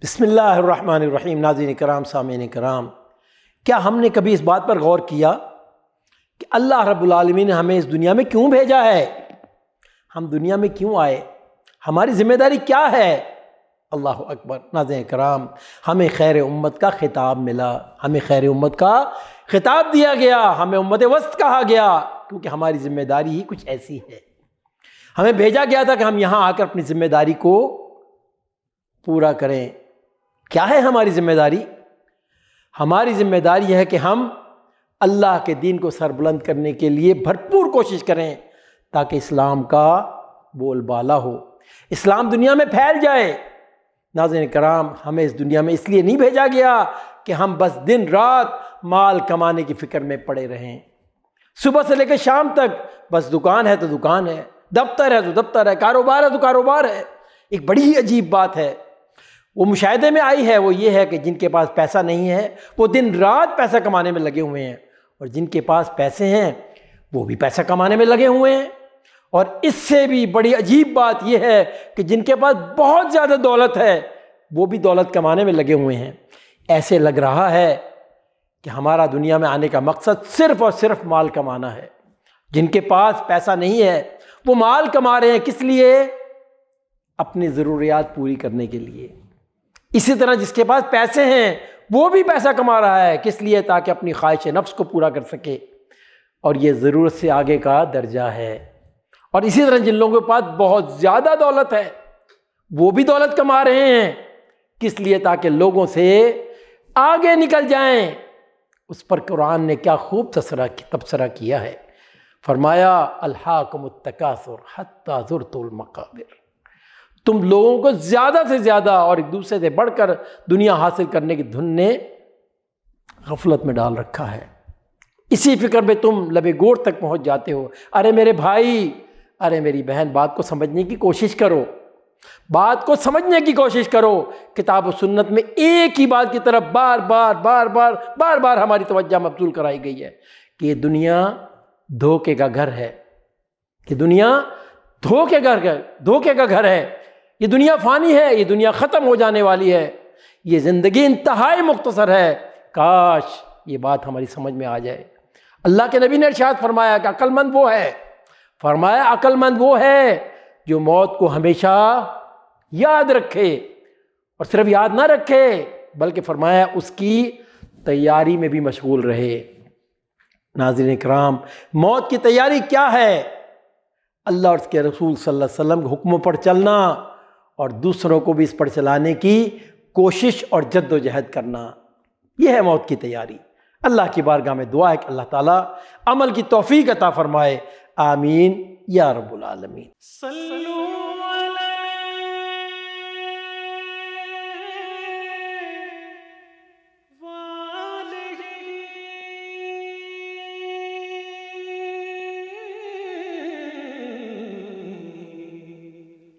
بسم اللہ الرحمن الرحیم۔ ناظرین کرام، سامعین کرام، کیا ہم نے کبھی اس بات پر غور کیا کہ اللہ رب العالمین نے ہمیں اس دنیا میں کیوں بھیجا ہے؟ ہم دنیا میں کیوں آئے؟ ہماری ذمہ داری کیا ہے؟ اللہ اکبر۔ ناظرین کرام، ہمیں خیر امت کا خطاب ملا، ہمیں خیر امت کا خطاب دیا گیا، ہمیں امت وسط کہا گیا، کیونکہ ہماری ذمہ داری ہی کچھ ایسی ہے۔ ہمیں بھیجا گیا تھا کہ ہم یہاں آ کر اپنی ذمہ داری کو پورا کریں۔ کیا ہے ہماری ذمہ داری؟ ہماری ذمہ داری یہ ہے کہ ہم اللہ کے دین کو سربلند کرنے کے لیے بھرپور کوشش کریں تاکہ اسلام کا بول بالا ہو، اسلام دنیا میں پھیل جائے۔ ناظرین کرام، ہمیں اس دنیا میں اس لیے نہیں بھیجا گیا کہ ہم بس دن رات مال کمانے کی فکر میں پڑے رہیں، صبح سے لے کے شام تک بس دکان ہے تو دکان ہے، دفتر ہے تو دفتر ہے، کاروبار ہے تو کاروبار ہے۔ ایک بڑی عجیب بات ہے، وہ مشاہدے میں آئی ہے، وہ یہ ہے کہ جن کے پاس پیسہ نہیں ہے وہ دن رات پیسہ کمانے میں لگے ہوئے ہیں، اور جن کے پاس پیسے ہیں وہ بھی پیسہ کمانے میں لگے ہوئے ہیں۔ اور اس سے بھی بڑی عجیب بات یہ ہے کہ جن کے پاس بہت زیادہ دولت ہے وہ بھی دولت کمانے میں لگے ہوئے ہیں۔ ایسے لگ رہا ہے کہ ہمارا دنیا میں آنے کا مقصد صرف اور صرف مال کمانا ہے۔ جن کے پاس پیسہ نہیں ہے وہ مال کما رہے ہیں، کس لیے؟ اپنی ضروریات پوری کرنے کے لیے۔ اسی طرح جس کے پاس پیسے ہیں وہ بھی پیسہ کما رہا ہے، کس لیے؟ تاکہ اپنی خواہش نفس کو پورا کر سکے، اور یہ ضرورت سے آگے کا درجہ ہے۔ اور اسی طرح جن لوگوں کے پاس بہت زیادہ دولت ہے وہ بھی دولت کما رہے ہیں، کس لیے؟ تاکہ لوگوں سے آگے نکل جائیں۔ اس پر قرآن نے کیا خوب تبصرہ کیا ہے، فرمایا الہاکم التکاثر حتی زرتم المقابر۔ تم لوگوں کو زیادہ سے زیادہ اور ایک دوسرے سے بڑھ کر دنیا حاصل کرنے کی دھن نے غفلت میں ڈال رکھا ہے۔ اسی فکر میں تم لبے گوڑ تک پہنچ جاتے ہو۔ ارے میرے بھائی، ارے میری بہن، بات کو سمجھنے کی کوشش کرو، بات کو سمجھنے کی کوشش کرو۔ کتاب و سنت میں ایک ہی بات کی طرف بار بار ہماری توجہ مبذول کرائی گئی ہے کہ یہ دنیا دھوکے کا گھر ہے، کہ دنیا دھوکے کا گھر ہے، یہ دنیا فانی ہے، یہ دنیا ختم ہو جانے والی ہے، یہ زندگی انتہائی مختصر ہے۔ کاش یہ بات ہماری سمجھ میں آ جائے۔ اللہ کے نبی نے ارشاد فرمایا کہ عقل مند وہ ہے، فرمایا عقل مند وہ ہے جو موت کو ہمیشہ یاد رکھے، اور صرف یاد نہ رکھے بلکہ فرمایا اس کی تیاری میں بھی مشغول رہے۔ ناظرین کرام، موت کی تیاری کیا ہے؟ اللہ اور اس کے رسول صلی اللہ علیہ وسلم کے حکموں پر چلنا اور دوسروں کو بھی اس پر چلانے کی کوشش اور جد و جہد کرنا، یہ ہے موت کی تیاری۔ اللہ کی بارگاہ میں دعا ہے کہ اللہ تعالیٰ عمل کی توفیق عطا فرمائے، آمین یا رب العالمین۔